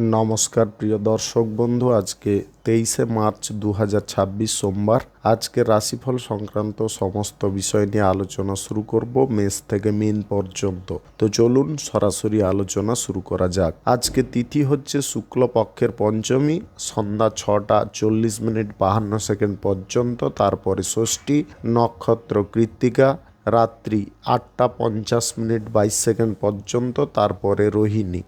নমস্কার প্রিয় দর্শক বন্ধু, আজকে 23শে মার্চ 2026 সোমবার। আজকে রাশিফল সংক্রান্ত সমস্ত বিষয় নিয়ে আলোচনা শুরু করব মেষ থেকে মীন পর্যন্ত। তো চলুন সরাসরি আলোচনা শুরু করা যাক। আজকে তিথি হচ্ছে শুক্লপক্ষের পঞ্চমী, সন্ধ্যা 6:40 পর্যন্ত, তারপরে ষষ্ঠী, নক্ষত্র কৃত্তিকা, রাত্রি 8:50 পর্যন্ত, তারপরে রোহিণী।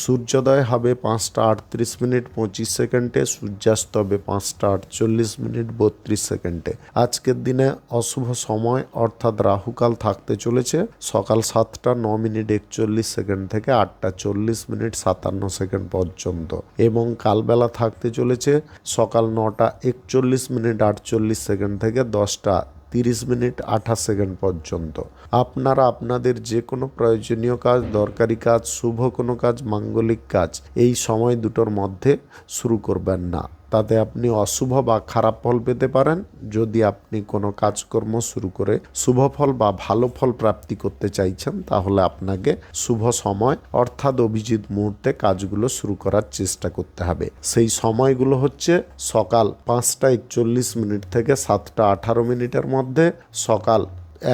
সূর্যোদয় হবে 5:38 সূর্যাস্ত হবে 5:48 আজকের দিনে অশুভ সময় অর্থাৎ রাহুকাল থাকতে চলেছে সকাল 7:09 থেকে 8:40 পর্যন্ত, এবং কালবেলা থাকতে চলেছে সকাল 9:41 থেকে 10:30 পর্যন্ত। আপনারা আপনাদের যে কোনো প্রয়োজনীয় কাজ, দরকারি কাজ, শুভ কোনো কাজ, মাঙ্গলিক কাজ এই সময় দুটোর মধ্যে শুরু করবেন না, তাতে আপনি অশুভ বা খারাপ ফল পেতে পারেন। যদি আপনি কোনো কাজকর্ম শুরু করে শুভ ফল বা ভালো ফল প্রাপ্তি করতে চাইছেন, তাহলে আপনাকে শুভ সময় অর্থাৎ অভিজিৎ মুহূর্তে কাজগুলো শুরু করার চেষ্টা করতে হবে। সেই সময়গুলো হচ্ছে সকাল 5:41 থেকে 7:18 মধ্যে, সকাল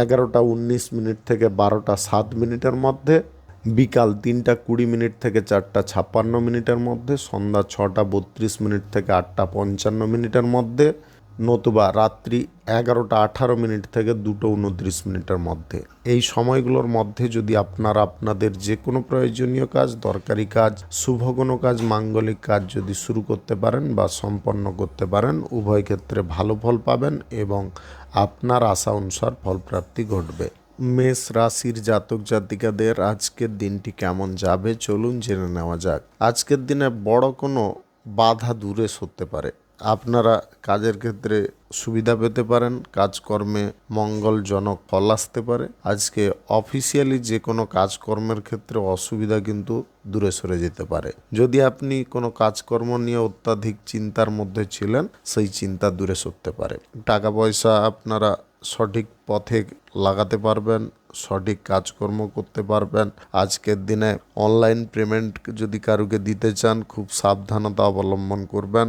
11:19 থেকে 12:07 মধ্যে, বিকাল 3:20 থেকে 4:56 মধ্যে, সন্ধ্যা 6:32 থেকে 8:55 মধ্যে, নতুবা রাত্রি 11:18 থেকে 2:29 মধ্যে। এই সময়গুলোর মধ্যে যদি আপনারা আপনাদের যে কোনো প্রয়োজনীয় কাজ, দরকারি কাজ, শুভ কোনো কাজ, মাঙ্গলিক কাজ যদি শুরু করতে পারেন বা সম্পন্ন করতে পারেন, উভয় ক্ষেত্রে ভালো ফল পাবেন এবং আপনার আশা অনুসার ফলপ্রাপ্তি ঘটবে। মেষ রাশির জাতক জাতিকাদের আজকের দিনটি কেমন যাবে চলুন জেনে নেওয়া যাক। আজকের দিনে বড় কোনো বাধা দূরে সরতে পারে। আপনারা কাজের ক্ষেত্রে সুবিধা পেতে পারেন, কাজকর্মে মঙ্গলজনক ফল আসতে পারে। আজকে অফিসিয়ালি যে কোনো কাজকর্মের ক্ষেত্রে অসুবিধা কিন্তু দূরে সরে যেতে পারে। যদি আপনি কোনো কাজকর্ম নিয়ে অত্যাধিক চিন্তার মধ্যে ছিলেন, সেই চিন্তা দূরে সরতে পারে। টাকা পয়সা আপনারা সঠিক পথে লাগাতে পারবেন, সঠিক কাজকর্ম করতে পারবেন। আজকের দিনে অনলাইন পেমেন্ট যদি কারুকে দিতে চান, খুব সাবধানতা অবলম্বন করবেন,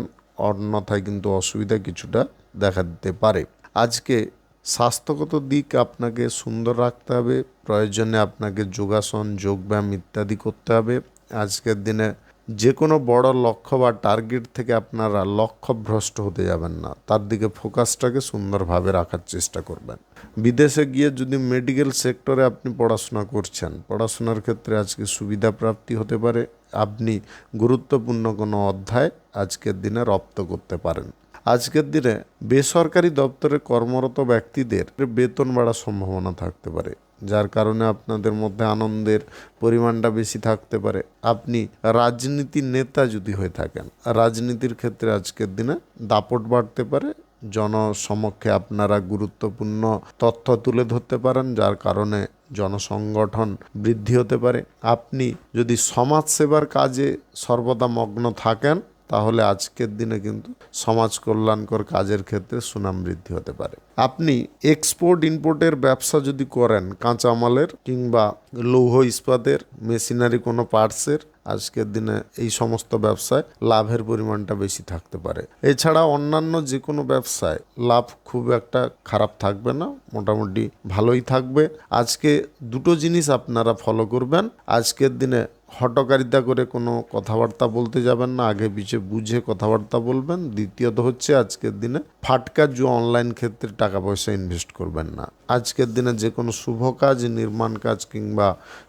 অন্যথায় কিন্তু অসুবিধা কিছুটা দেখা দিতে পারে। আজকে স্বাস্থ্যগত দিক আপনাকে সুন্দর রাখতে হবে, প্রয়োজনে আপনাকে যোগাসন, যোগব্যায়াম ইত্যাদি করতে হবে। আজকের দিনে যে কোনো বড় লক্ষ্য বা টার্গেট থেকে আপনারা লক্ষ্যভ্রষ্ট হতে যাবেন না, তার দিকে ফোকাসটাকে সুন্দরভাবে রাখার চেষ্টা করবেন। বিদেশে গিয়ে যদি মেডিকেল সেক্টরে আপনি পড়াশোনা করছেন, পড়াশোনার ক্ষেত্রে আজকে সুবিধা প্রাপ্তি হতে পারে। আপনি গুরুত্বপূর্ণ কোনো অধ্যায় আজকের দিনে রপ্ত করতে পারেন। আজকের দিনে বেসরকারি দপ্তরে কর্মরত ব্যক্তিদের বেতন বাড়ার সম্ভাবনা থাকতে পারে, যার কারণে আপনাদের মধ্যে আনন্দের পরিমাণটা বেশি থাকতে পারে। আপনি রাজনীতির নেতা যদি হয়ে থাকেন, রাজনীতির ক্ষেত্রে আজকের দিনে দাপট বাড়তে পারে। জনসমক্ষে আপনারা গুরুত্বপূর্ণ তথ্য তুলে ধরতে পারেন, যার কারণে জনসংগঠন বৃদ্ধি হতে পারে। আপনি যদি সমাজসেবার কাজে সর্বদা মগ্ন থাকেন, তাহলে আজকের দিনে কিন্তু সমাজ কল্যাণকর কাজের ক্ষেত্রে সুনাম বৃদ্ধি হতে পারে। আপনি এক্সপোর্ট ইম্পোর্টের ব্যবসা যদি করেন, কাঁচামালের কিংবা লৌহ ইস্পাতের, মেশিনারি কোনো পার্টসের, আজকের দিনে এই সমস্ত ব্যবসায় লাভের পরিমাণটা বেশি থাকতে পারে। এছাড়া অন্যান্য যে কোনো ব্যবসায় লাভ খুব একটা খারাপ থাকবে না, মোটামুটি ভালোই থাকবে। আজকে দুটো জিনিস আপনারা ফলো করবেন। আজকের দিনে হঠকারিতা করে কোনো কথাবার্তা বলতে যাবেন না, আগে পিছে বুঝে কথাবার্তা বলবেন। দ্বিতীয়ত হচ্ছে আজকের দিনে ফাটকা অনলাইন ক্ষেত্রে টাকা পয়সা ইনভেস্ট করবেন না। আজকের দিনে যে কোনো শুভ কাজ, নির্মাণ কাজ কিংবা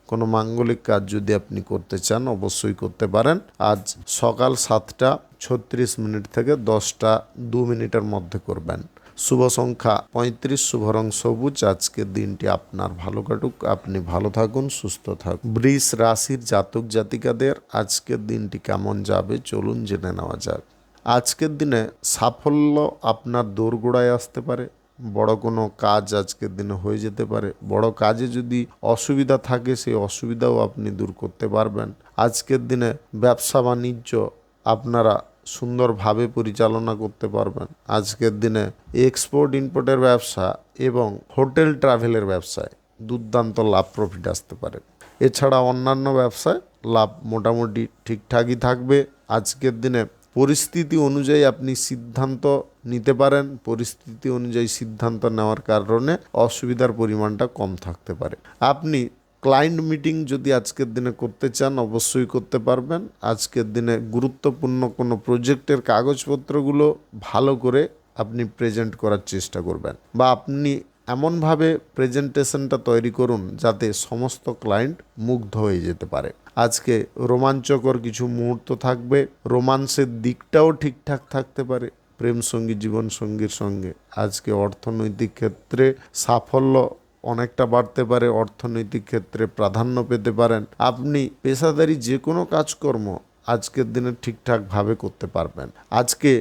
কোনো মাঙ্গলিক কাজ যদি আপনি করতে চান, অবশ্যই করতে পারেন। আজ সকাল 7:36 থেকে 10:02 মধ্যে করবেন। শুভ সংখ্যা 35, শুভ রং সবুজ। আজকের দিনটি আপনার ভালো কাটুক, আপনি ভালো থাকুন, সুস্থ থাকুন। বৃষ রাশির জাতক জাতিকাদের আজকের দিনটি কেমন যাবে চলুন জেনে নেওয়া যাক। আজকের দিনে সাফল্য আপনার দোরগোড়ায় আসতে পারে। বড় কোনো কাজ আজকের দিনে হয়ে যেতে পারে। বড় কাজে যদি অসুবিধা থাকে, সেই অসুবিধাও আপনি দূর করতে পারবেন। আজকের দিনে ব্যবসা বাণিজ্য আপনারা সুন্দরভাবে পরিচালনা করতে পারবেন। আজকের দিনে এক্সপোর্ট ইম্পোর্টের ব্যবসা এবং হোটেল ট্রাভেলের ব্যবসায় দুর্দান্ত লাভ প্রফিট আসতে পারে। এছাড়া অন্যান্য ব্যবসায় লাভ মোটামুটি ঠিকঠাকই থাকবে। আজকের দিনে পরিস্থিতি অনুযায়ী আপনি সিদ্ধান্ত নিতে পারেন, পরিস্থিতি অনুযায়ী সিদ্ধান্ত নেওয়ার কারণে অসুবিধার পরিমাণটা কম থাকতে পারে। আপনি ক্লায়েন্ট মিটিং যদি আজকের দিনে করতে চান অবশ্যই করতে পারবেন। আজকের দিনে গুরুত্বপূর্ণ কোনো প্রজেক্টের কাগজপত্রগুলো ভালো করে আপনি প্রেজেন্ট করার চেষ্টা করবেন, বা আপনি এমনভাবে প্রেজেন্টেশনটা তৈরি করুন যাতে সমস্ত ক্লায়েন্ট মুগ্ধ হয়ে যেতে পারে। আজকে রোমাঞ্চকর কিছু মুহূর্ত থাকবে, রোমান্সের দিকটাও ঠিকঠাক থাকতে পারে প্রেম সঙ্গী জীবন সঙ্গীর সঙ্গে। আজকে অর্থনৈতিক ক্ষেত্রে সাফল্য অনেকটা বাড়তে পারে, অর্থনৈতিক ক্ষেত্রে প্রাধান্য পেতে পারেন। আপনি পেশাদারি যে কোনো কাজকর্ম আজকের দিনে ঠিকঠাকভাবে করতে পারবেন। আজকে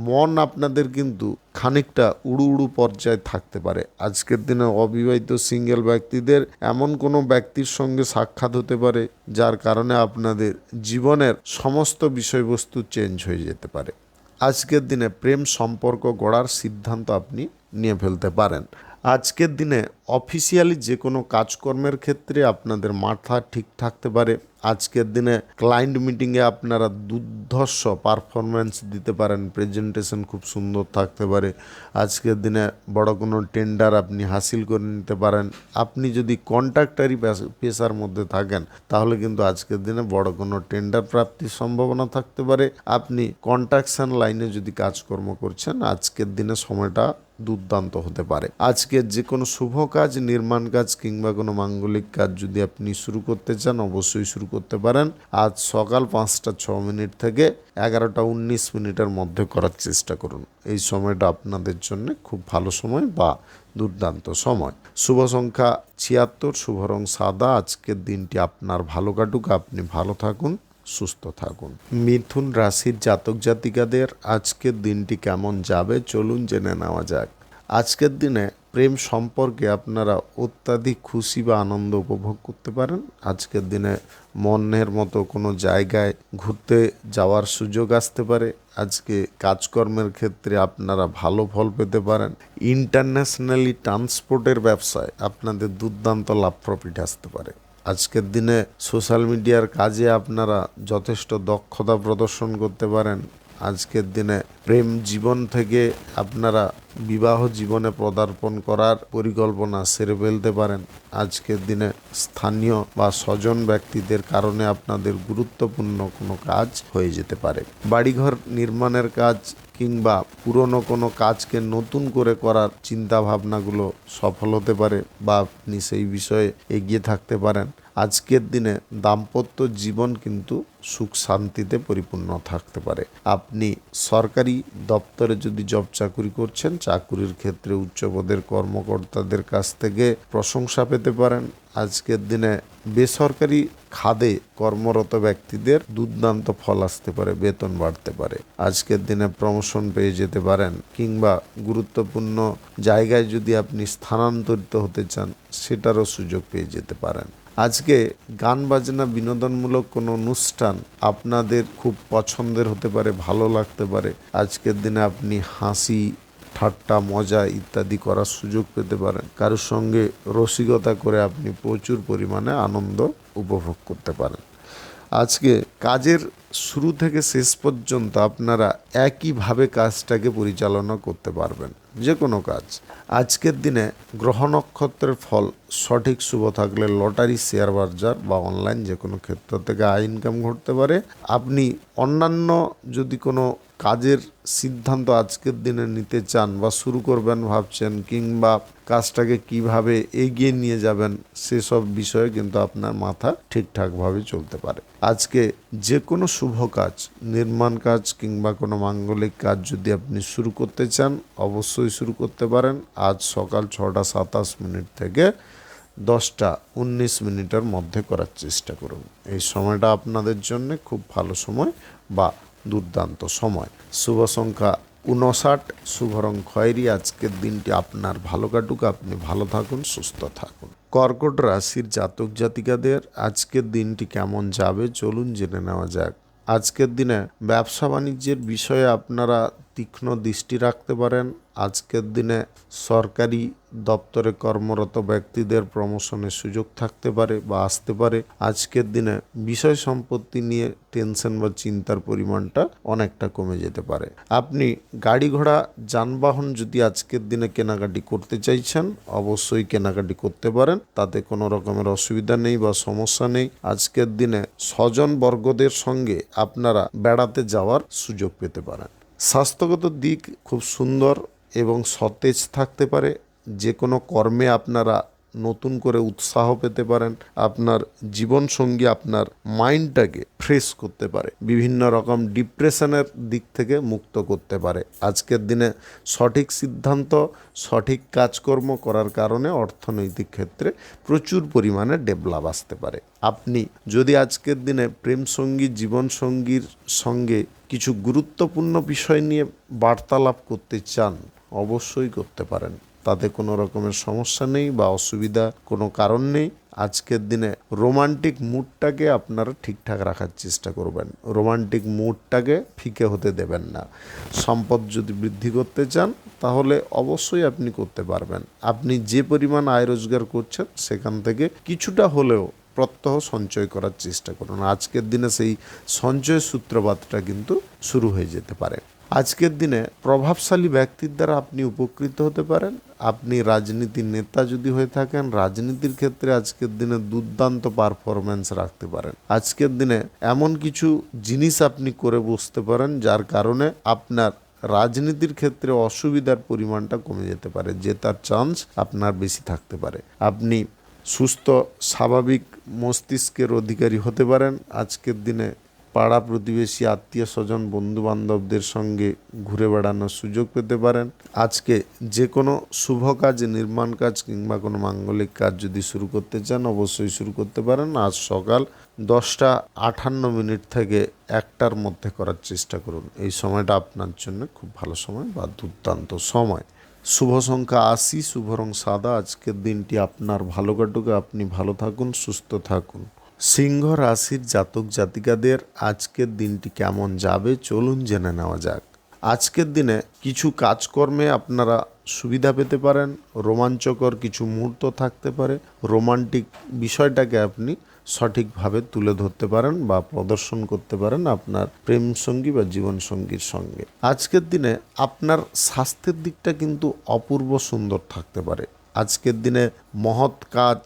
মন আপনাদের কিন্তু খানিকটা উড়ু উড়ু পর্যায়ে থাকতে পারে। আজকের দিনে অবিবাহিত সিঙ্গেল ব্যক্তিদের এমন কোনো ব্যক্তির সঙ্গে সাক্ষাৎ হতে পারে যার কারণে আপনাদের জীবনের সমস্ত বিষয়বস্তু চেঞ্জ হয়ে যেতে পারে। আজকের দিনে প্রেম সম্পর্ক গড়ার সিদ্ধান্ত আপনি নিয়ে ফেলতে পারেন। আজকের দিনে অফিসিয়ালি যে কোনো কাজকর্মের ক্ষেত্রে আপনাদের মাথা ঠিক থাকতে পারে। আজকের দিনে ক্লায়েন্ট মিটিংয়ে আপনারা দুর্ধর্ষ পারফরম্যান্স দিতে পারেন, প্রেজেন্টেশন খুব সুন্দর থাকতে পারে। আজকের দিনে বড় কোনো টেন্ডার আপনি হাসিল করে নিতে পারেন। আপনি যদি কন্ট্রাক্টারি পেশার মধ্যে থাকেন তাহলে কিন্তু আজকের দিনে বড় কোনো টেন্ডার প্রাপ্তির সম্ভাবনা থাকতে পারে। আপনি কনস্ট্রাকশন লাইনে যদি কাজকর্ম করছেন আজকের দিনে সময়টা দুর্দান্ত হতে পারে। আজকে যে কোনো শুভ কাজ, নির্মাণ কাজ কিংবা কোনো মাঙ্গলিক কাজ যদি আপনি শুরু করতে চান অবশ্যই শুরু করতে পারেন। আজ সকাল 5টা 6 মিনিট থেকে 11টা 19 মিনিটের মধ্যে করার চেষ্টা করুন। এই সময়টা আপনাদের জন্য খুব ভালো সময় বা দুর্দান্ত সময়। শুভ সংখ্যা 76, শুভ রং সাদা। আজকের দিনটি আপনার ভালো কাটুক, আপনি ভালো থাকুন, সুস্থ থাকুন। মিথুন রাশির জাতক জাতিকাদের আজকের দিনটি কেমন যাবে চলুন জেনে নেওয়া যাক। আজকের দিনে প্রেম সম্পর্কে আপনারা অত্যাধিক খুশি বা আনন্দ উপভোগ করতে পারেন। আজকের দিনে মনের মতো কোনো জায়গায় ঘুরতে যাওয়ার সুযোগ আসতে পারে। আজকে কাজকর্মের ক্ষেত্রে আপনারা ভালো ফল পেতে পারেন। ইন্টারন্যাশনালি ট্রান্সপোর্টের ব্যবসায় আপনাদের দুর্দান্ত লাভ প্রফিট আসতে পারে। আজকের দিনে সোশ্যাল মিডিয়ার কাজে আপনারা যথেষ্ট দক্ষতা প্রদর্শন করতে পারেন। আজকের দিনে প্রেম জীবন থেকে আপনারা বিবাহ জীবনে পদার্পণ করার পরিকল্পনা সেরে ফেলতে পারেন। আজকের দিনে স্থানীয় বা স্বজন ব্যক্তিদের কারণে আপনাদের গুরুত্বপূর্ণ কোনো কাজ হয়ে যেতে পারে। বাড়িঘর নির্মাণের কাজ কিংবা পুরনো কোনো কাজকে নতুন করে করার চিন্তা ভাবনাগুলো সফল হতে পারে বা আপনি সেই বিষয়ে এগিয়ে থাকতে পারেন। আজকের দিনে দাম্পত্য জীবন কিন্তু সুখ শান্তিতে পরিপূর্ণ থাকতে পারে। আপনি সরকারি দপ্তরে যদি জব চাকুরি করছেন চাকুরির ক্ষেত্রে উচ্চপদের কর্মকর্তাদের কাছ থেকে প্রশংসা পেতে পারেন। আজকের দিনে বেসরকারি খাতে কর্মরত ব্যক্তিদের দুর্দান্ত ফল আসতে পারে, বেতন বাড়তে পারে। আজকের দিনে প্রমোশন পেয়ে যেতে পারেন কিংবা গুরুত্বপূর্ণ জায়গায় যদি আপনি স্থানান্তরিত হতে চান সেটারও সুযোগ পেয়ে যেতে পারেন। আজকে গান বাজনা বিনোদনমূলক কোনো অনুষ্ঠান আপনাদের খুব পছন্দের হতে পারে, ভালো লাগতে পারে। আজকের দিনে আপনি হাসি ঠাট্টা মজা ইত্যাদি করার সুযোগ পেতে পারেন। কারোর সঙ্গে রসিকতা করে আপনি প্রচুর পরিমাণে আনন্দ উপভোগ করতে পারেন। আজকে কাজের শুরু থেকে শেষ পর্যন্ত আপনারা একইভাবে কাজটাকে পরিচালনা করতে পারবেন, যে কোনো কাজ। আজকের দিনে গ্রহ নক্ষত্রের ফল সঠিক শুভ থাকলে লটারি, শেয়ার বাজার বা অনলাইন যে কোনো ক্ষেত্র থেকে আয় ইনকাম ঘটতে পারে। আপনি অন্যান্য যদি কোনো কাজের সিদ্ধান্ত আজকের দিনে নিতে চান বা শুরু করবেন ভাবছেন কিংবা কাজটাকে কিভাবে এগিয়ে নিয়ে যাবেন সেসব বিষয়ে কিন্তু আপনার মাথা ঠিকঠাকভাবে চলতে পারে। আজকে যে কোনো শুভ কাজ, নির্মাণ কাজ কিংবা কোনো মাঙ্গলিক কাজ যদি আপনি শুরু করতে চান অবশ্যই শুরু করতে পারেন। আজ সকাল 6টা 27 মিনিট থেকে 10টা 19 মিনিটের মধ্যে করার চেষ্টা করুন। এই সময়টা আপনাদের জন্য খুব ভালো সময় বা দুর্দান্ত সময়। শুভ সংখ্যা 59, শুভ রং খয়েরি। আজকের দিনটি আপনার ভালো কাটুক, আপনি ভালো থাকুন, সুস্থ থাকুন। কর্কট রাশির জাতক জাতিকাদের আজকের দিনটি কেমন যাবে চলুন জেনে নেওয়া যাক। আজকের দিনে ব্যবসা বাণিজ্যের বিষয়ে আপনারা তীক্ষ্ণ দৃষ্টি রাখতে পারেন। আজকের দিনে সরকারি দপ্তরে কর্মরত ব্যক্তিদের প্রমোশনের সুযোগ থাকতে পারে বা আসতে পারে। আজকের দিনে বিষয় সম্পত্তি নিয়ে টেনশন বা চিন্তার পরিমাণটা অনেকটা কমে যেতে পারে। আপনি গাড়ি ঘোড়া যানবাহন যদি আজকের দিনে কেনাকাটি করতে চাইছেন, অবশ্যই কেনাকাটি করতে পারেন, তাতে কোনো রকমের অসুবিধা নেই বা সমস্যা নেই। আজকের দিনে স্বজন বর্গদের সঙ্গে আপনারা বেড়াতে যাওয়ার সুযোগ পেতে পারেন। স্বাস্থ্যগত দিক খুব সুন্দর এবং সতেজ থাকতে পারে। যে কোনো কর্মে আপনারা নতুন করে উৎসাহ পেতে পারেন। আপনার জীবনসঙ্গী আপনার মাইন্ডটাকে ফ্রেশ করতে পারে, বিভিন্ন রকম ডিপ্রেশনের দিক থেকে মুক্ত করতে পারে। আজকের দিনে সঠিক সিদ্ধান্ত, সঠিক কাজকর্ম করার কারণে অর্থনৈতিক ক্ষেত্রে প্রচুর পরিমাণে ডেভেলপ আসতে পারে। আপনি যদি আজকের দিনে প্রেমসঙ্গী, জীবনসঙ্গীর সঙ্গে কিছু গুরুত্বপূর্ণ বিষয় নিয়ে বার্তালাপ করতে চান, অবশ্যই করতে পারেন, তাতে কোনো রকমের সমস্যা নেই বা অসুবিধা কোনো কারণ নেই। আজকের দিনে রোমান্টিক মুডটাকে আপনারা ঠিকঠাক রাখার চেষ্টা করবেন, রোমান্টিক মুডটাকে ফিকে হতে দেবেন না। সম্পদ যদি বৃদ্ধি করতে চান তাহলে অবশ্যই আপনি করতে পারবেন। আপনি যে পরিমাণ আয় রোজগার করছেন সেখান থেকে কিছুটা হলেও প্রত্যহ সঞ্চয় করার চেষ্টা করুন। আজকের দিনে সেই সঞ্চয় সূত্রপাতটা কিন্তু শুরু হয়ে যেতে পারে। আজকের দিনে প্রভাবশালী ব্যক্তির দ্বারা আপনি উপকৃত হতে পারেন। আপনি রাজনীতির নেতা যদি হয়ে থাকেন, রাজনীতির ক্ষেত্রে আজকের দিনে দুর্দান্ত পারফরম্যান্স রাখতে পারেন। আজকের দিনে এমন কিছু জিনিস আপনি করে বসতে পারেন যার কারণে আপনার রাজনীতির ক্ষেত্রে অসুবিধার পরিমাণটা কমে যেতে পারে, জেতার চান্স আপনার বেশি থাকতে পারে। আপনি সুস্থ স্বাভাবিক মস্তিষ্কের অধিকারী হতে পারেন। আজকের দিনে পাড়া প্রতিবেশী, আত্মীয় স্বজন, বন্ধু বান্ধবদের সঙ্গে ঘুরে বেড়ানোর সুযোগ পেতে পারেন। আজকে যে কোনো শুভ কাজ, নির্মাণ কাজ কিংবা কোনো মাঙ্গলিক কাজ যদি শুরু করতে চান অবশ্যই শুরু করতে পারেন। আজ সকাল 10:58 থেকে 1টার মধ্যে করার চেষ্টা করুন। এই সময়টা আপনার জন্য খুব ভালো সময় বা দুর্দান্ত সময়। শুভ সংখ্যা 80, শুভ রং সাদা। আজকের দিনটি আপনার ভালো কাটুক, আপনি ভালো থাকুন, সুস্থ থাকুন। সিংহ রাশির জাতক জাতিকাদের আজকের দিনটি কেমন যাবে চলুন জেনে নেওয়া যাক। আজকের দিনে কিছু কাজকর্মে আপনারা সুবিধা পেতে পারেন, রোমাঞ্চকর কিছু মুহূর্ত থাকতে পারে, রোমান্টিক বিষয়টাকে আপনি সঠিকভাবে তুলে ধরতে পারেন বা প্রদর্শন করতে পারেন আপনার প্রেমসঙ্গী বা জীবনসঙ্গীর সঙ্গে। আজকের দিনে আপনার স্বাস্থ্যের দিকটা কিন্তু অপূর্ব সুন্দর থাকতে পারে। আজকের দিনে মহৎ কাজ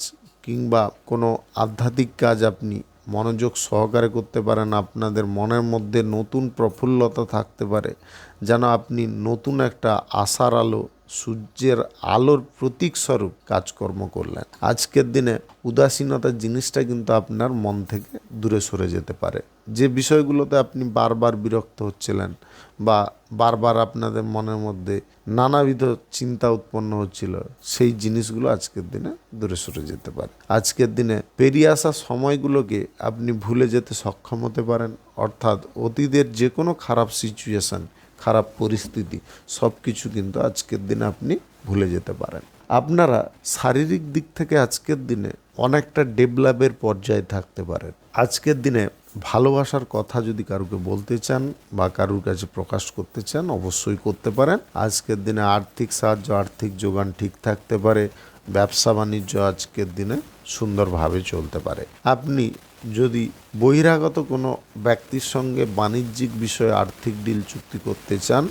কিংবা কোনো আধ্যাত্মিক কাজ আপনি মনোযোগ সহকারে করতে পারেন। আপনাদের মনের মধ্যে নতুন প্রফুল্লতা থাকতে পারে, যেন আপনি নতুন একটা আশার আলো, সূর্যের আলোর প্রতীক স্বরূপ কাজকর্ম করলেন। আজকের দিনে উদাসীনতার জিনিসটা কিন্তু আপনার মন থেকে দূরে সরে যেতে পারে। যে বিষয়গুলোতে আপনি বারবার বিরক্ত হচ্ছিলেন বা বারবার আপনাদের মনের মধ্যে নানাবিধ চিন্তা উৎপন্ন হচ্ছিল, সেই জিনিসগুলো আজকের দিনে দূরে সরে যেতে পারে। আজকের দিনে পেরিয়ে আসা সময়গুলোকে আপনি ভুলে যেতে সক্ষম হতে পারেন, অর্থাৎ অতীতের যে কোনো খারাপ সিচুয়েশন, খারাপ পরিস্থিতি সব কিছু কিন্তু আজকের দিনে আপনি ভুলে যেতে পারেন। আপনারা শারীরিক দিক থেকে আজকের দিনে অনেকটা ডেভেলপের পর্যায়ে থাকতে পারেন। আজকের দিনে ভালোবাসার কথা যদি কারুকে বলতে চান বা কারুর কাছে প্রকাশ করতে চান অবশ্যই করতে পারেন। আজকের দিনে আর্থিক সাহায্য, আর্থিক যোগান ঠিক থাকতে পারে। ব্যবসা বাণিজ্য আজকের দিনে সুন্দরভাবে চলতে পারে। আপনি যদি বহিরাগত কোনো ব্যক্তির সঙ্গে বাণিজ্যিক বিষয়ে আর্থিক ডিল চুক্তি করতে চান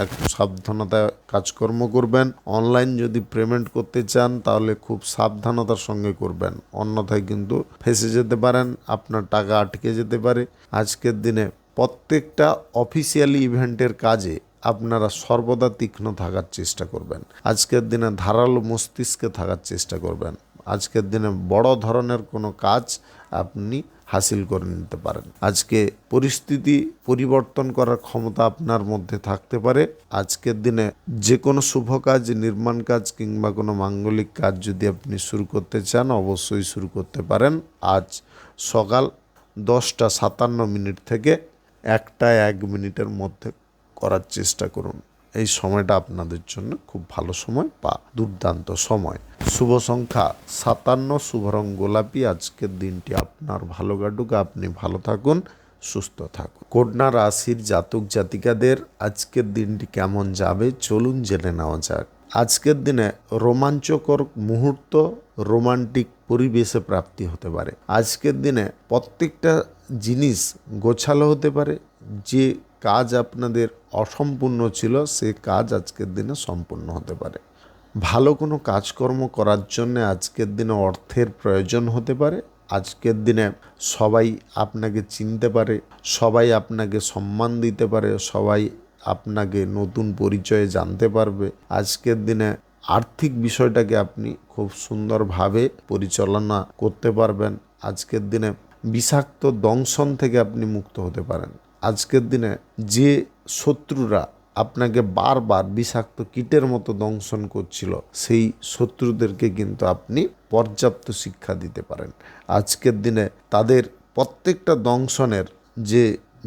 একটু সাবধানতায় কাজকর্ম করবেন। অনলাইন যদি পেমেন্ট করতে চান তাহলে খুব সাবধানতার সঙ্গে করবেন, অন্যথায় কিন্তু ফেঁসে যেতে পারেন, আপনার টাকা আটকে যেতে পারে। আজকের দিনে প্রত্যেকটা অফিসিয়ালি ইভেন্টের কাজে আপনারা সর্বদা তীক্ষ্ণ থাকার চেষ্টা করবেন। আজকের দিনে ধারালো মস্তিষ্কে থাকার চেষ্টা করবেন। আজকের দিনে বড় ধরনের কোনো কাজ আপনি হাসিল করে নিতে পারেন। আজকে পরিস্থিতি পরিবর্তন করার ক্ষমতা আপনার মধ্যে থাকতে পারে। আজকের দিনে যে কোনো শুভ কাজ, নির্মাণ কাজ কিংবা কোনো মাঙ্গলিক কাজ যদি আপনি শুরু করতে চান অবশ্যই শুরু করতে পারেন। আজ সকাল 10:57 থেকে 1:01 মধ্যে করার চেষ্টা করুন। এই সময়টা আপনাদের জন্য খুব ভালো সময় বা দুর্দান্ত সময়। শুভ সংখ্যা 57, শুভ রং গোলাপি। আজকের দিনটি আপনার ভালো কাটুক, আপনি ভালো থাকুন, সুস্থ থাকুন। কন্যা রাশির জাতক জাতিকাদের আজকের দিনটি কেমন যাবে চলুন জেনে নেওয়া যাক। আজকের দিনে রোমাঞ্চকর মুহূর্ত, রোমান্টিক পরিবেশে প্রাপ্তি হতে পারে। আজকের দিনে প্রত্যেকটা জিনিস গোছালো হতে পারে। যে কাজ আপনাদের অসম্পূর্ণ ছিল সে কাজ আজকের দিনে সম্পূর্ণ হতে পারে। ভালো কোনো কাজকর্ম করার জন্য আজকের দিনে অর্থের প্রয়োজন হতে পারে। আজকের দিনে সবাই আপনাকে চিনতে পারে, সবাই আপনাকে সম্মান দিতে পারে, সবাই আপনাকে নতুন পরিচয়ে জানতে পারবে। আজকের দিনে আর্থিক বিষয়টাকে আপনি খুব সুন্দরভাবে পরিচালনা করতে পারবেন। আজকের দিনে বিষাক্ত দংশন থেকে আপনি মুক্ত হতে পারেন। আজকের দিনে যে শত্রুরা আপনাকে বারবার বিষাক্ত কীটের মতো দংশন করছিল সেই শত্রুদেরকে কিন্তু আপনি পর্যাপ্ত শিক্ষা দিতে পারেন। আজকের দিনে তাদের প্রত্যেকটা দংশনের যে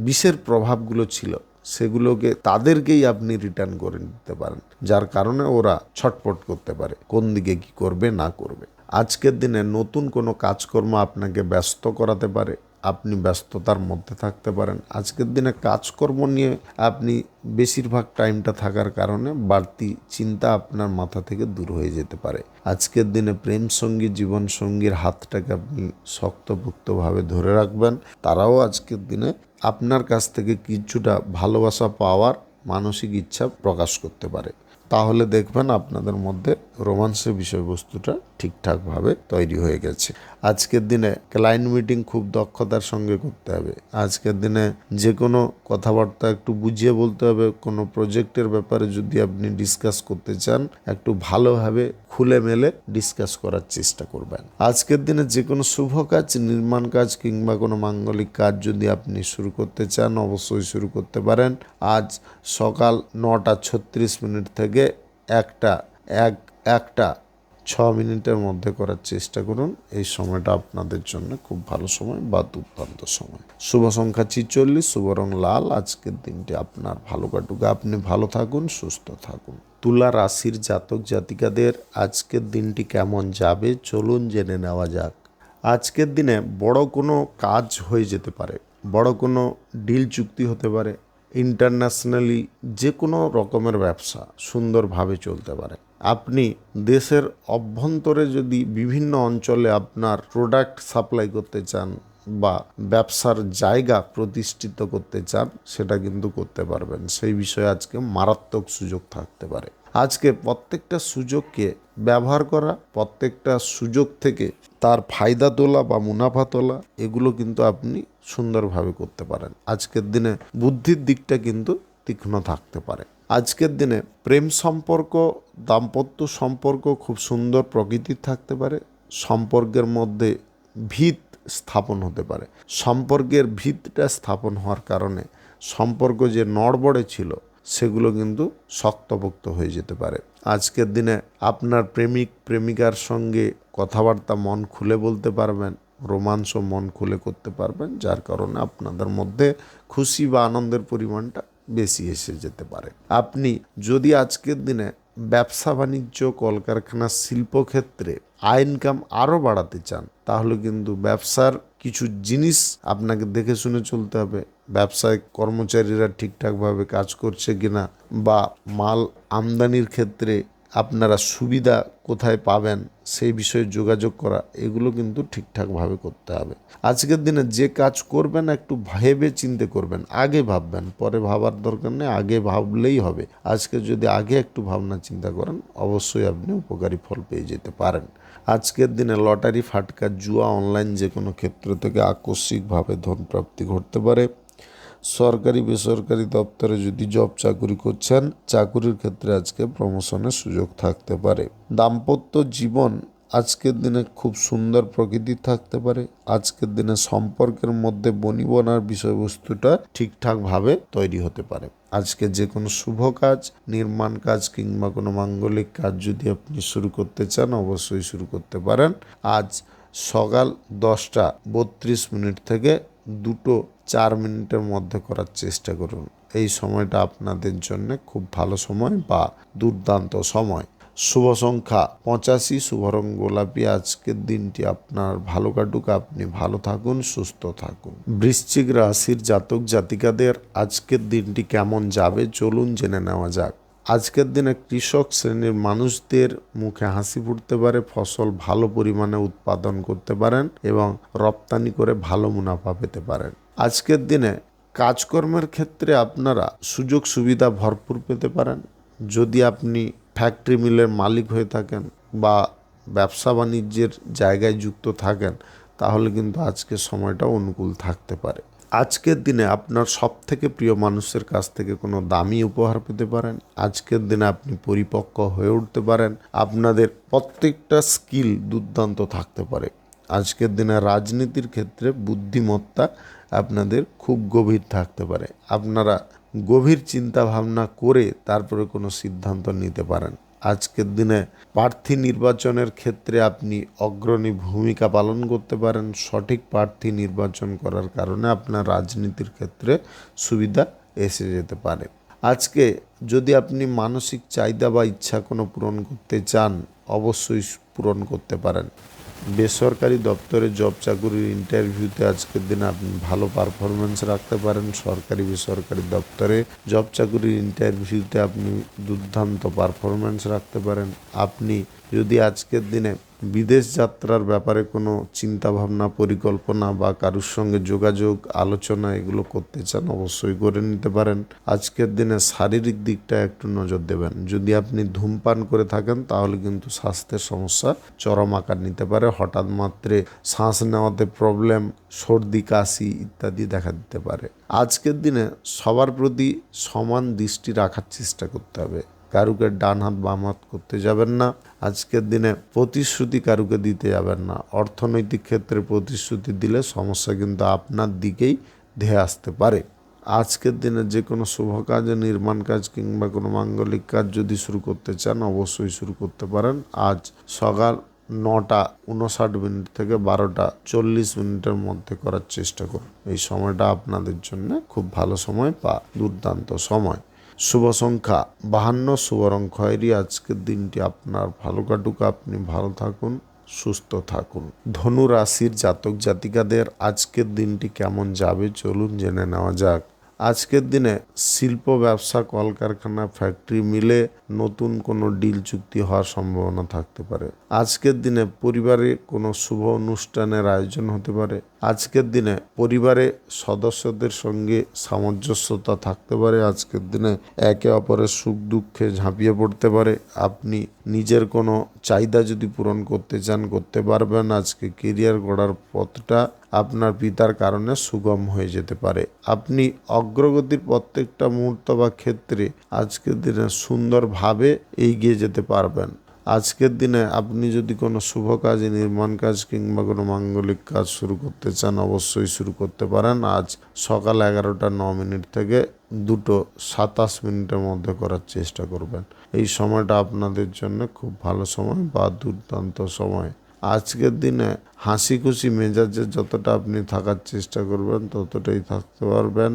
বিষের প্রভাবগুলো ছিল সেগুলোকে তাদেরকেই আপনি রিটার্ন করে দিতে পারেন, যার কারণে ওরা ছটফট করতে পারে কোন দিকে কি করবে না করবে। আজকের দিনে নতুন কোনো কাজকর্ম আপনাকে ব্যস্ত করাতে পারে, আপনি ব্যস্ততার মধ্যে থাকতে পারেন। আজকের দিনে কাজকর্ম নিয়ে আপনি বেশিরভাগ টাইমটা থাকার কারণে বাড়তি চিন্তা আপনার মাথা থেকে দূর হয়ে যেতে পারে। আজকের দিনে প্রেম সঙ্গী জীবন সঙ্গীর হাতটাকে আপনি শক্তপোক্তভাবে ধরে রাখবেন। তারাও আজকের দিনে আপনার কাছ থেকে কিছুটা ভালোবাসা পাওয়ার মানসিক ইচ্ছা প্রকাশ করতে পারে। তাহলে দেখবেন আপনাদের মধ্যে রোমান্সের বিষয়বস্তুটা ঠিকঠাকভাবে তৈরি হয়ে গেছে। আজকের দিনে ক্লায়েন্ট মিটিং খুব দক্ষতার সঙ্গে করতে হবে। আজকের দিনে যে কোনো কথাবার্তা একটু বুঝিয়ে বলতে হবে। কোনো প্রজেক্টের ব্যাপারে যদি আপনি ডিসকাস করতে চান একটু ভালোভাবে খুলে মেলে ডিসকাস করার চেষ্টা করবেন। আজকের দিনে যে কোনো শুভ কাজ, নির্মাণ কাজ কিংবা কোনো মাঙ্গলিক কাজ যদি আপনি শুরু করতে চান অবশ্যই শুরু করতে পারেন। আজ সকাল 9:36 থেকে 1টা 6 মিনিটের মধ্যে করার চেষ্টা করুন। এই সময়টা আপনাদের জন্য খুব ভালো সময় বা দুর্দান্ত সময়। শুভ সংখ্যা 46, শুভ রং লাল। আজকের দিনটি আপনার ভালো কাটুক, আপনি ভালো থাকুন, সুস্থ থাকুন। তুলা রাশির জাতক জাতিকাদের আজকের দিনটি কেমন যাবে চলুন জেনে নেওয়া যাক। আজকের দিনে বড় কোনো কাজ হয়ে যেতে পারে, বড় কোনো ডিল চুক্তি হতে পারে, ইন্টারন্যাশনালি যে কোনো রকমের ব্যবসা সুন্দরভাবে চলতে পারে। আপনি দেশের অভ্যন্তরে যদি বিভিন্ন অঞ্চলে আপনার প্রোডাক্ট সাপ্লাই করতে চান বা ব্যবসার জায়গা প্রতিষ্ঠিত করতে চান সেটা কিন্তু করতে পারবেন। সেই বিষয়ে আজকে মারাত্মক সুযোগ থাকতে পারে। আজকে প্রত্যেকটা সুযোগকে ব্যবহার করা, প্রত্যেকটা সুযোগ থেকে তার ফায়দা তোলা বা মুনাফা তোলা এগুলো কিন্তু আপনি সুন্দরভাবে করতে পারেন। আজকের দিনে বুদ্ধির দিকটা কিন্তু তীক্ষ্ণ থাকতে পারে। আজকের দিনে প্রেম সম্পর্ক, দাম্পত্য সম্পর্ক খুব সুন্দর প্রকৃতির থাকতে পারে। সম্পর্কের মধ্যে ভিত স্থাপন হতে পারে। সম্পর্কের ভিতটা স্থাপন হওয়ার কারণে সম্পর্ক যে নড়বড়ে ছিল সেগুলো কিন্তু শক্তপোক্ত হয়ে যেতে পারে। আজকের দিনে আপনার প্রেমিক প্রেমিকার সঙ্গে কথাবার্তা মন খুলে বলতে পারবেন, রোমাঞ্চও মন খুলে করতে পারবেন, যার কারণে আপনাদের মধ্যে খুশি বা আনন্দের পরিমাণটা বেশি এসে যেতে পারে। আপনি যদি আজকের দিনে ব্যবসা বাণিজ্য, কলকারখানা, শিল্পক্ষেত্রে আয় ইনকাম আরও বাড়াতে চান তাহলে কিন্তু ব্যবসার কিছু জিনিস আপনাকে দেখে শুনে চলতে হবে। ব্যবসায় কর্মচারীরা ঠিকঠাকভাবে কাজ করছে কিনা বা মাল আমদানির ক্ষেত্রে আপনারা সুবিধা কোথায় পাবেন সেই বিষয়ে যোগাযোগ করা, এগুলো কিন্তু ঠিকঠাকভাবে করতে হবে। আজকের দিনে যে কাজ করবেন একটু ভেবে চিন্তে করবেন, আগে ভাববেন, পরে ভাবার দরকার নেই, আগে ভাবলেই হবে। আজকে যদি আগে একটু ভাবনা চিন্তা করেন অবশ্যই আপনি উপকারী ফল পেয়ে যেতে পারেন। আজকের দিনে লটারি, ফাটকা, জুয়া, অনলাইন যে কোনো ক্ষেত্র থেকে আকস্মিকভাবে ধনপ্রাপ্তি ঘটতে পারে। সরকারি বেসরকারি দপ্তরে যদি জব চাকুরি করছেন চাকুরির ক্ষেত্রে আজকে প্রমোশনের সুযোগ থাকতে পারে। দাম্পত্য জীবন আজকের দিনে খুব সুন্দর প্রকৃতির থাকতে পারে। আজকের দিনে সম্পর্কের মধ্যে বনিবনার বিষয়বস্তুটা ঠিকঠাকভাবে তৈরি হতে পারে। আজকে যে কোনো শুভ কাজ, নির্মাণ কাজ কিংবা কোনো মাঙ্গলিক কাজ যদি আপনি শুরু করতে চান অবশ্যই শুরু করতে পারেন। আজ সকাল 10:32 থেকে 2:04 মধ্যে করার চেষ্টা করুন। এই সময়টা আপনাদের জন্য খুব ভালো সময় বা দুর্দান্ত সময়। শুভ সংখ্যা 85, শুভ রং গোলাপি। আজকের দিনটি আপনার ভালো কাটুক, আপনি ভালো থাকুন, সুস্থ থাকুন। বৃশ্চিক রাশির জাতক জাতিকাদের আজকের দিনটি কেমন যাবে চলুন জেনে নেওয়া যাক। আজকের দিনে কৃষক শ্রেণীর মানুষদের মুখে হাসি ফুটতে পারে, ফসল ভালো পরিমাণে উৎপাদন করতে পারেন এবং রপ্তানি করে ভালো মুনাফা পেতে পারেন। আজকের দিনে কাজকর্মের ক্ষেত্রে আপনারা সুযোগ সুবিধা ভরপুর পেতে পারেন। যদি আপনি ফ্যাক্টরি মিলের মালিক হয়ে থাকেন বা ব্যবসা বাণিজ্যের জায়গায় যুক্ত থাকেন, তাহলে কিন্তু আজকের সময়টা অনুকূল থাকতে পারে। আজকের দিনে আপনার সবথেকে প্রিয় মানুষের কাছ থেকে কোনো দামি উপহার পেতে পারেন। আজকের দিনে আপনি পরিপক্ক হয়ে উঠতে পারেন। আপনাদের প্রত্যেকটা স্কিল দুর্দান্ত থাকতে পারে। আজকের দিনে রাজনীতির ক্ষেত্রে বুদ্ধিমত্তা আপনাদের খুব গভীর থাকতে পারে। আপনারা গভীর চিন্তা ভাবনা করে তারপরে কোনো সিদ্ধান্ত নিতে পারেন। আজকের দিনে প্রার্থী নির্বাচনের ক্ষেত্রে আপনি অগ্রণী ভূমিকা পালন করতে পারেন। সঠিক প্রার্থী নির্বাচন করার কারণে আপনার রাজনীতির ক্ষেত্রে সুবিধা এসে যেতে পারে। আজকে যদি আপনি মানসিক চাহিদা বা ইচ্ছা কোনো পূরণ করতে চান, অবশ্যই পূরণ করতে পারেন। বেসরকারি দপ্তরে জব চাকুরির ইন্টারভিউতে আজকের দিনে আপনি ভালো পারফরমেন্স রাখতে পারেন। সরকারি বেসরকারি দপ্তরে জব চাকুরির ইন্টারভিউতে আপনি দুর্দান্ত পারফরমেন্স রাখতে পারেন। আপনি যদি আজকের দিনে বিদেশ যাত্রার ব্যাপারে কোনো চিন্তাভাবনা, পরিকল্পনা বা কারুর সঙ্গে যোগাযোগ, আলোচনা এগুলো করতে চান, অবশ্যই করে নিতে পারেন। আজকের দিনে শারীরিক দিকটা একটু নজর দেবেন। যদি আপনি ধূমপান করে থাকেন তাহলে কিন্তু স্বাস্থ্যের সমস্যা চরম আকার নিতে পারে। হঠাৎ মাত্রে শ্বাস নেওয়াতে প্রবলেম, সর্দি, কাশি ইত্যাদি দেখা দিতে পারে। আজকের দিনে সবার প্রতি সমান দৃষ্টি রাখার চেষ্টা করতে হবে। কারুকে ডান হাত বাম হাত করতে যাবেন না। আজকের দিনে প্রতিশ্রুতি কারুকে দিতে যাবেন না। অর্থনৈতিক ক্ষেত্রে প্রতিশ্রুতি দিলে সমস্যা কিন্তু আপনার দিকেই ধেয়ে আসতে পারে। আজকের দিনে যে কোনো শুভ কাজ, নির্মাণ কাজ কিংবা কোনো মাঙ্গলিক কাজ যদি শুরু করতে চান, অবশ্যই শুরু করতে পারেন। আজ সকাল 9:59 থেকে 12:40 মধ্যে করার চেষ্টা করুন। এই সময়টা আপনাদের জন্য খুব ভালো সময় বা দুর্দান্ত সময়। শুভ সংখ্যা 52, শুভ রং খয়েরি। আজকের দিনটি আপনার ভালো কাটুক, আপনি ভালো থাকুন, সুস্থ থাকুন। ধনু রাশির জাতক জাতিকাদের আজকের দিনটি কেমন যাবে চলুন জেনে নেওয়া যাক। আজকের দিনে শিল্প, ব্যবসা, কলকারখানা, ফ্যাক্টরি মিলে নতুন কোনো ডিল চুক্তি হওয়ার সম্ভাবনা থাকতে পারে। আজকের দিনে পরিবারে কোনো শুভ অনুষ্ঠানের আয়োজন হতে পারে। আজকের দিনে পরিবারে সদস্যদের সঙ্গে সামঞ্জস্যতা থাকতে পারে। আজকের দিনে একে অপরের সুখ দুঃখে ঝাঁপিয়ে পড়তে পারে। আপনি নিজের কোনো চাহিদা যদি পূরণ করতে চান, করতে পারবেন। আজকে কেরিয়ার গড়ার পথটা আপনার পিতার কারণে সুগম হয়ে যেতে পারে। আপনি অগ্রগতির প্রত্যেকটা মুহূর্ত বা ক্ষেত্রে আজকের দিনে সুন্দরভাবে এগিয়ে যেতে পারবেন। আজকের দিনে আপনি যদি কোনো শুভ কাজ, নির্মাণ কাজ কিংবা কোনো মাঙ্গলিক কাজ শুরু করতে চান, অবশ্যই শুরু করতে পারেন। আজ সকাল 11:09 থেকে 2:27 মধ্যে করার চেষ্টা করবেন। এই সময়টা আপনাদের জন্য খুব ভালো সময় বা দুর্দান্ত সময়। আজকের দিনে হাসি খুশি মেজাজে যতটা আপনি থাকার চেষ্টা করবেন ততটাই থাকতে পারবেন।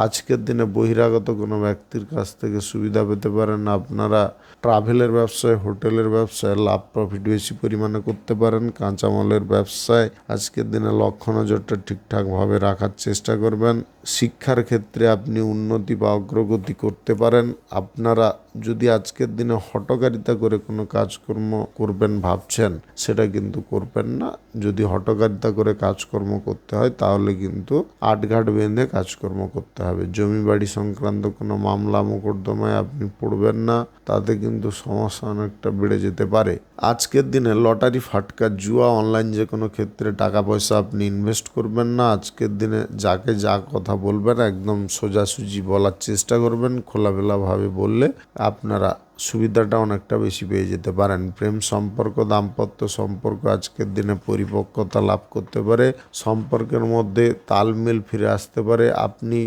আজকের দিনে বহিরাগত কোনো ব্যক্তির কাছ থেকে সুবিধা পেতে পারেন। আপনারা ট্রাভেলের ব্যবসায়, হোটেলের ব্যবসায় লাভ প্রফিট বেশি পরিমাণে করতে পারেন। কাঁচামালের ব্যবসায় আজকের দিনে লক্ষ্য নজরটা ঠিকঠাকভাবে রাখার চেষ্টা করবেন। শিক্ষার ক্ষেত্রে আপনি উন্নতি বা অগ্রগতি করতে পারেন। আপনারা যদি আজকের দিনে হঠকারিতা করে কোনো কাজকর্ম করবেন ভাবছেন, সেটা কিন্তু করবেন না। যদি হঠকারিতা করে কাজকর্ম করতে হয় তাহলে কিন্তু আটঘাট বেঁধে কাজকর্ম করতে হবে। জমি বাড়ি সংক্রান্ত কোনো মামলা মোকদ্দমায় আপনি পড়বেন না, তাতে কিন্তু সমস্যা অনেকটা বেড়ে যেতে পারে। আজকের দিনে লটারি, ফাটকা, জুয়া, অনলাইন যে কোনো ক্ষেত্রে টাকা পয়সা আপনি ইনভেস্ট করবেন না। আজকের দিনে যাকে যা কথা বলবেন একদম সোজাসুজি বলার চেষ্টা করবেন। খোলামেলাভাবে বললে আপনারা সুবিধাটা অনেকটা বেশি পেয়ে যেতে পারেন। প্রেম সম্পর্ক, দাম্পত্য সম্পর্ক আজকের দিনে পরিপক্কতা লাভ করতে পারে। সম্পর্কের মধ্যে তালমেল ফিরে আসতে পারে। আপনি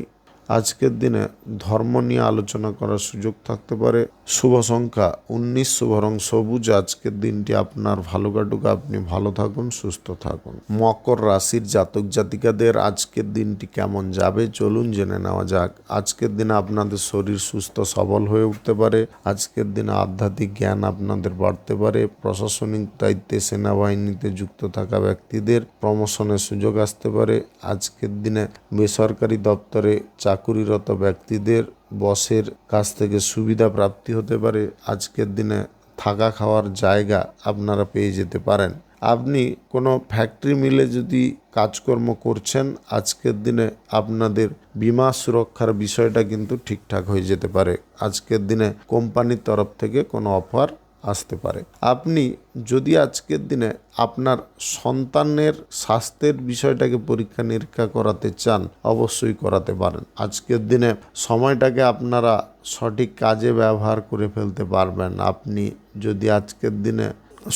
আজকের দিনে ধর্ম নিয়ে আলোচনা করার সুযোগ থাকতে পারে। শুভ সংখ্যা 19, শুভ রং সবুজ। আজকের দিনটি আপনার ভালো কাটুক, আপনি ভালো থাকুন, সুস্থ থাকুন। মকর রাশির জাতক জাতিকাদের আজকের দিনটি কেমন যাবে চলুন জেনে নেওয়া যাক। আজকের দিনে আপনাদের শরীর সুস্থ সবল হয়ে উঠতে পারে। আজকের দিনে আধ্যাত্মিক জ্ঞান আপনাদের বাড়তে পারে। প্রশাসনিক দায়িত্বে সেনাবাহিনীতে যুক্ত থাকা ব্যক্তিদের প্রমোশনের সুযোগ আসতে পারে। আজকের দিনে বেসরকারি দপ্তরে চাকুরিরত ব্যক্তিদের বসের কাছ থেকে সুবিধা প্রাপ্তি হতে পারে। আজকের দিনে থাকা খাওয়ার জায়গা আপনারা পেয়ে যেতে পারেন। আপনি কোনো ফ্যাক্টরি মিলে যদি কাজকর্ম করছেন, আজকের দিনে আপনাদের বীমা সুরক্ষার বিষয়টা কিন্তু ঠিকঠাক হয়ে যেতে পারে। আজকের দিনে কোম্পানির তরফ থেকে কোনো অফার আসতে পারে। আপনি যদি আজকের দিনে আপনার সন্তানের স্বাস্থ্যের বিষয়টাকে পরীক্ষা নিরীক্ষা করাতে চান, অবশ্যই করাতে পারেন। আজকের দিনে সময়টাকে আপনারা সঠিক কাজে ব্যবহার করে ফেলতে পারবেন। আপনি যদি আজকের দিনে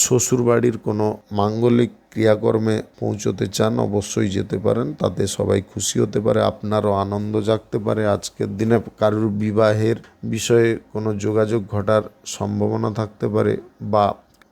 শ্বশুরবাড়ির কোনো মাঙ্গলিক ক্রিয়াকর্মে পৌঁছতে চান, অবশ্যই যেতে পারেন। তাতে সবাই খুশি হতে পারে, আপনারও আনন্দ জাগতে পারে। আজকের দিনে কারুর বিবাহের বিষয়ে কোনো যোগাযোগ ঘটার সম্ভাবনা থাকতে পারে, বা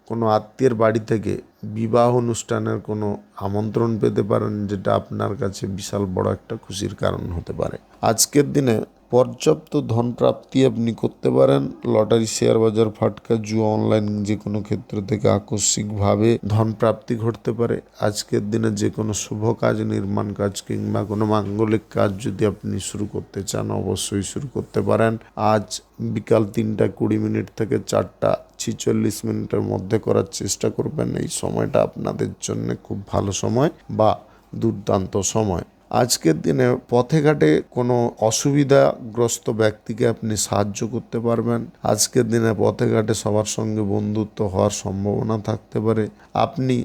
কোনো আত্মীয়ের বাড়ি থেকে বিবাহ অনুষ্ঠানের কোনো আমন্ত্রণ পেতে পারেন, যেটা আপনার কাছে বিশাল বড় একটা খুশির কারণ হতে পারে। আজকের দিনে পর্যাপ্ত ধন প্রাপ্তি আপনি করতে পারেন। লটারি, শেয়ার বাজার, ফাটকা, জুয়া, অনলাইন যে কোনো ক্ষেত্র থেকে আকস্মিকভাবে ধন প্রাপ্তি ঘটতে পারে। আজকের দিনে যে কোনো শুভ কাজ, নির্মাণ কাজ কিংবা কোনো মাঙ্গলিক কাজ যদি আপনি শুরু করতে চান, অবশ্যই শুরু করতে পারেন। আজ বিকাল 3:20 থেকে 4:46 মধ্যে করার চেষ্টা করবেন। এই সময়টা আপনাদের জন্য খুব ভালো সময় বা দুর্দান্ত সময়। আজকের দিনে পথে ঘাটে কোনো অসুবিধাগ্রস্ত ব্যক্তিকে আপনি সাহায্য করতে পারবেন। আজকের দিনে পথে ঘাটে সবার সঙ্গে বন্ধুত্ব হওয়ার সম্ভাবনা থাকতে পারে। আপনি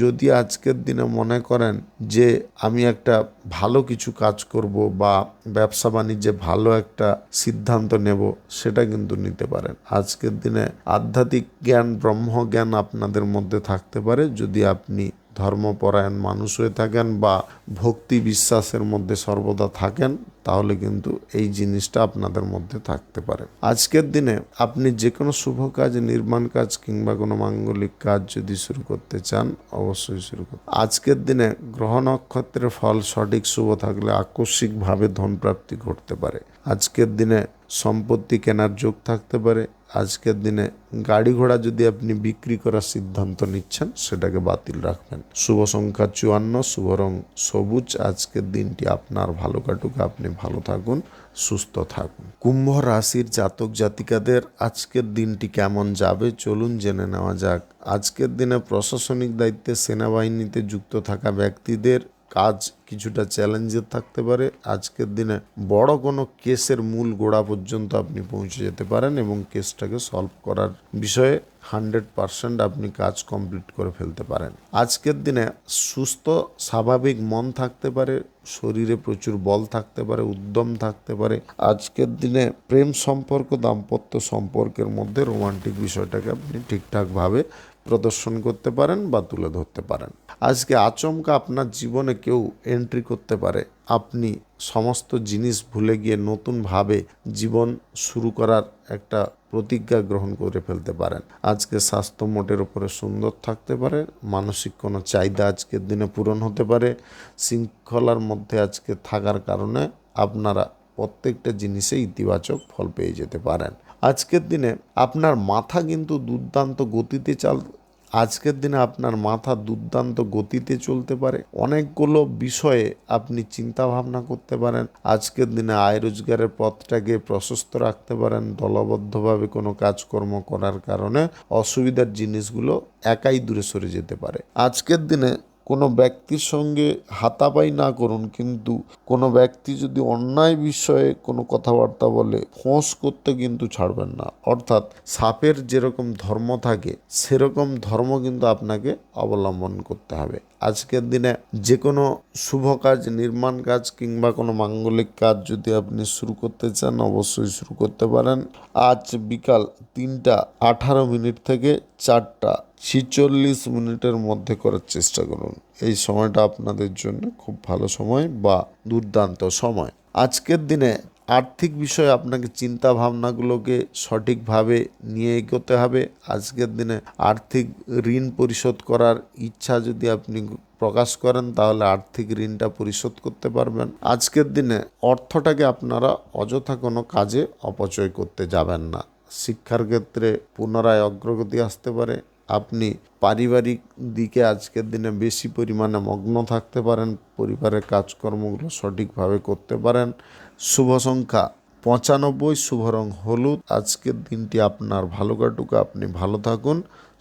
যদি আজকের দিনে মনে করেন যে আমি একটা ভালো কিছু কাজ করব বা ব্যবসা বাণিজ্যে ভালো একটা সিদ্ধান্ত নেব, সেটা কিন্তু নিতে পারেন। আজকের দিনে আধ্যাত্মিক জ্ঞান, ব্রহ্মজ্ঞান আপনাদের মধ্যে থাকতে পারে। যদি আপনি ধর্মপরায়ণ মানুষ হয়ে থাকেন বা ভক্তি বিশ্বাসের মধ্যে সর্বদা থাকেন, তাহলে কিন্তু এই জিনিসটা আপনাদের মধ্যে থাকতে পারে। আজকের দিনে আপনি যে কোনো শুভ কাজ, নির্মাণ কাজ কিংবা কোনো মাঙ্গলিক কাজ যদি শুরু করতে চান, অবশ্যই শুরু করুন। আজকের দিনে গ্রহ নক্ষত্রের ফল সঠিক শুভ থাকলে আকস্মিকভাবে ধনপ্রাপ্তি ঘটতে পারে। আজকের দিনে সম্পত্তি কেনার যোগ থাকতে পারে। আজকের দিনে গাড়ি ঘোড়া যদি আপনি বিক্রি করার সিদ্ধান্ত নিচ্ছেন, সেটাকে বাতিল রাখবেন। শুভ সংখ্যা 54, শুভ রং সবুজ। আজকের দিনটি আপনার ভালো কাটুক, আপনি ভালো থাকুন, সুস্থ থাকুন। কুম্ভ রাশির জাতক জাতিকাদের আজকের দিনটি কেমন যাবে চলুন জেনে নেওয়া যাক। আজকের দিনে প্রশাসনিক দায়িত্বে সেনাবাহিনীতে যুক্ত থাকা ব্যক্তিদের কাজ কিছুটা চ্যালেঞ্জের থাকতে পারে। আজকের দিনে বড় কোনো কেসের মূল গোড়া পর্যন্ত আপনি পৌঁছে যেতে পারেন এবং কেসটাকে সলভ করার বিষয়ে 100% আপনি কাজ কমপ্লিট করে ফেলতে পারেন। আজকের দিনে সুস্থ স্বাভাবিক মন থাকতে পারে, শরীরে প্রচুর বল থাকতে পারে, উদ্যম থাকতে পারে। আজকের দিনে প্রেম সম্পর্ক, দাম্পত্য সম্পর্কের মধ্যে রোমান্টিক বিষয়টাকে আপনি ঠিকঠাকভাবে প্রদর্শন করতে পারেন বা তুলে ধরতে পারেন। আজকে আচমকা আপনার জীবনে কেউ এন্ট্রি করতে পারে। আপনি সমস্ত জিনিস ভুলে গিয়ে নতুনভাবে জীবন শুরু করার একটা প্রতিজ্ঞা গ্রহণ করে ফেলতে পারেন। আজকে স্বাস্থ্য মোটের উপরে সুন্দর থাকতে পারে। মানসিক কোনো চাহিদা আজকের দিনে পূরণ হতে পারে। শৃঙ্খলার মধ্যে আজকে থাকার কারণে আপনারা প্রত্যেকটা জিনিসে ইতিবাচক ফল পেয়ে যেতে পারেন। আজকের দিনে আপনার মাথা কিন্তু দুর্দান্ত গতিতে আজকের দিনে আপনার মাথা দুর্দান্ত গতিতে চলতে পারে। অনেকগুলো বিষয়ে আপনি চিন্তা ভাবনা করতে পারেন। আজকের দিনে আয় রোজগারের পথটাকে প্রশস্ত রাখতে পারেন। দলবদ্ধভাবে কোনো কাজকর্ম করার কারণে অসুবিধার জিনিসগুলো একাই দূরে সরে যেতে পারে। আজকের দিনে কোনো ব্যক্তির সঙ্গে হাতাপাই না করুন, কিন্তু কোনো ব্যক্তি যদি অন্যায় বিষয়ে কোনো কথাবার্তা বলে ফোঁস করতে কিন্তু ছাড়বেন না। অর্থাৎ সাপের যেরকম ধর্ম থাকে, সেরকম ধর্ম কিন্তু আপনাকে অবলম্বন করতে হবে। আজকের দিনে যে কোনো শুভ কাজ, নির্মাণ কাজ কিংবা কোনো মাঙ্গলিক কাজ যদি আপনি শুরু করতে চান, অবশ্যই শুরু করতে পারেন। আজ বিকাল 3:18 থেকে 4:46 মধ্যে করার চেষ্টা করুন। এই সময়টা আপনাদের জন্য খুব ভালো সময় বা দুর্দান্ত সময়। আজকের দিনে আর্থিক বিষয়ে আপনাকে চিন্তা ভাবনাগুলোকে সঠিকভাবে নিয়ে এগোতে হবে। আজকের দিনে আর্থিক ঋণ পরিশোধ করার ইচ্ছা যদি আপনি প্রকাশ করেন তাহলে আর্থিক ঋণটা পরিশোধ করতে পারবেন। আজকের দিনে অর্থটাকে আপনারা অযথা কোনো কাজে অপচয় করতে যাবেন না। শিক্ষার ক্ষেত্রে পুনরায় অগ্রগতি আসতে পারে। আপনি পারিবারিক দিকে আজকের দিনে বেশি পরিমাণে মগ্ন থাকতে পারেন, পরিবারের কাজকর্মগুলো সঠিকভাবে করতে পারেন। শুভ সংখ্যা 95, শুভ রং হলুদ। আজকের দিনটি আপনার ভালো কাটুক, আপনি ভালো থাকুন,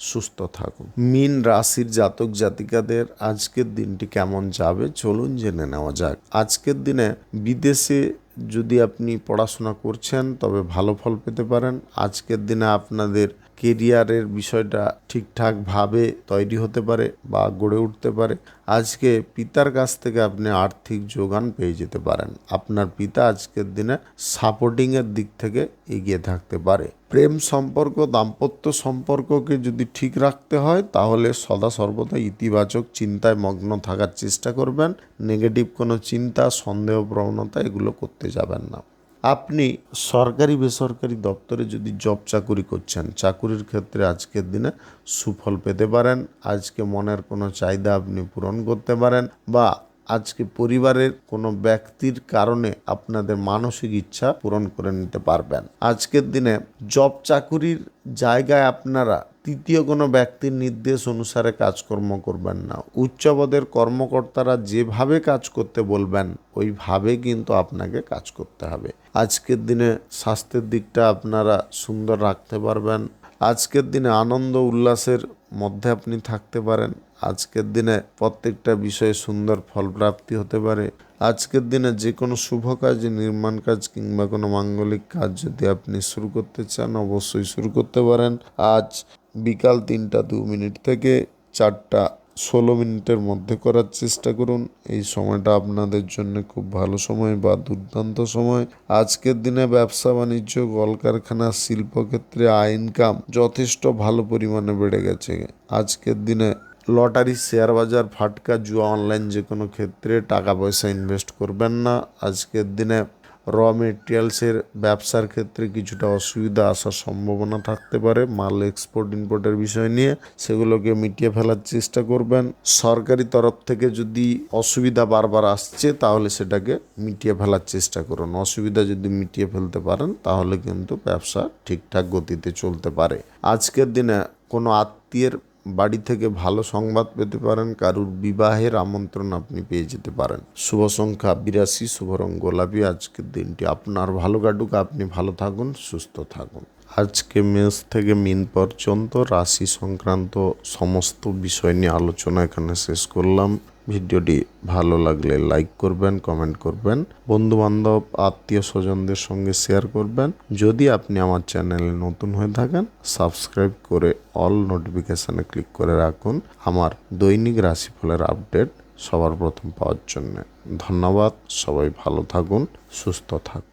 সুস্থ থাকুন। মীন রাশির জাতক জাতিকাদের আজকের দিনটি কেমন যাবে চলুন জেনে নেওয়া যাক। আজকের দিনে বিদেশে যদি আপনি পড়াশোনা করছেন তবে ভালো ফল পেতে পারেন। আজকের দিনে আপনাদের কেরিয়ারের বিষয়টা ঠিকঠাকভাবে তৈরি হতে পারে বা গড়ে উঠতে পারে। আজকে পিতার কাছ থেকে আপনি আর্থিক যোগান পেয়ে যেতে পারেন। আপনার পিতা আজকের দিনে সাপোর্টিংয়ের দিক থেকে এগিয়ে থাকতে পারে। প্রেম সম্পর্ক, দাম্পত্য সম্পর্ককে যদি ঠিক রাখতে হয় তাহলে সদা সর্বদা ইতিবাচক চিন্তায় মগ্ন থাকার চেষ্টা করবেন। নেগেটিভ কোনো চিন্তা, সন্দেহ প্রবণতা এগুলো করতে যাবেন না। আপনি সরকারি বেসরকারি দপ্তরে যদি জব চাকুরি করছেন, চাকুরির ক্ষেত্রে আজকের দিনে সুফল পেতে পারেন। আজকে মনের কোনো চাহিদা আপনি পূরণ করতে পারেন বা আজকে পরিবারের কোনো ব্যক্তির কারণে আপনাদের মানসিক ইচ্ছা পূরণ করে নিতে পারবেন। আজকের দিনে জব চাকুরির জায়গায় আপনারা তৃতীয় কোনো ব্যক্তির নির্দেশ অনুসারে কাজকর্ম করবেন না। উচ্চপদের কর্মকর্তারা যেভাবে কাজ করতে বলবেন ওইভাবে কিন্তু আপনাকে কাজ করতে হবে। আজকের দিনে স্বাস্থ্যের দিকটা আপনারা সুন্দর রাখতে পারবেন। আজকের দিনে আনন্দ উল্লাসের মধ্যে আপনি থাকতে পারেন। আজকের দিনে প্রত্যেকটা বিষয়ে সুন্দর ফলপ্রাপ্তি হতে পারে। আজকের দিনে যে কোনো শুভ কাজ, নির্মাণ কাজ কিংবা কোনো মাঙ্গলিক কাজ যদি আপনি শুরু করতে চান অবশ্যই শুরু করতে পারেন। আজ বিকাল 3টা 2 মিনিট থেকে 4টা 16 মিনিটের মধ্যে করার চেষ্টা করুন। এই সময়টা আপনাদের জন্য খুব ভালো সময় বা দুর্দান্ত সময়। আজকের দিনে ব্যবসা বাণিজ্য, কলকারখানা, শিল্পক্ষেত্রে আয় ইনকাম যথেষ্ট ভালো পরিমাণে বেড়ে গেছে। আজকের দিনে লটারি, শেয়ার বাজার, ফাটকা, জুয়া, অনলাইন যে কোনো ক্ষেত্রে টাকা পয়সা ইনভেস্ট করবেন না। আজকের দিনে র মেটেরিয়ালসের ব্যবসার ক্ষেত্রে কিছুটা অসুবিধা আসার সম্ভাবনা থাকতে পারে। মাল এক্সপোর্ট ইম্পোর্টের বিষয় নিয়ে সেগুলোকে মিটিয়ে ফেলার চেষ্টা করবেন। সরকারি তরফ থেকে যদি অসুবিধা বারবার আসছে তাহলে সেটাকে মিটিয়ে ফেলার চেষ্টা করুন। অসুবিধা যদি মিটিয়ে ফেলতে পারেন তাহলে কিন্তু ব্যবসা ঠিকঠাক গতিতে চলতে পারে। আজকের দিনে কোনো আত্মীয়ের বাড়ি থেকে ভালো সংবাদ পেতে পারেন। কারুর বিবাহের আমন্ত্রণ আপনি পেয়ে যেতে পারেন। শুভ সংখ্যা 82, শুভ রং গোলাপি। আজকের দিনটি আপনার ভালো কাটুক, আপনি ভালো থাকুন, সুস্থ থাকুন। আজকে মেষ থেকে মীন পর্যন্ত রাশি সংক্রান্ত সমস্ত বিষয় নিয়ে আলোচনা এখানে শেষ করলাম। ভিডিওটি ভালো লাগলে লাইক করবেন, কমেন্ট করবেন, বন্ধুবান্ধব আত্মীয় স্বজনদের সঙ্গে শেয়ার করবেন। যদি আপনি আমার চ্যানেলে নতুন হয়ে থাকেন সাবস্ক্রাইব করে অল নোটিফিকেশানে ক্লিক করে রাখুন আমার দৈনিক রাশিফলের আপডেট সবার প্রথম পাওয়ার জন্য। ধন্যবাদ। সবাই ভালো থাকুন, সুস্থ থাকুন।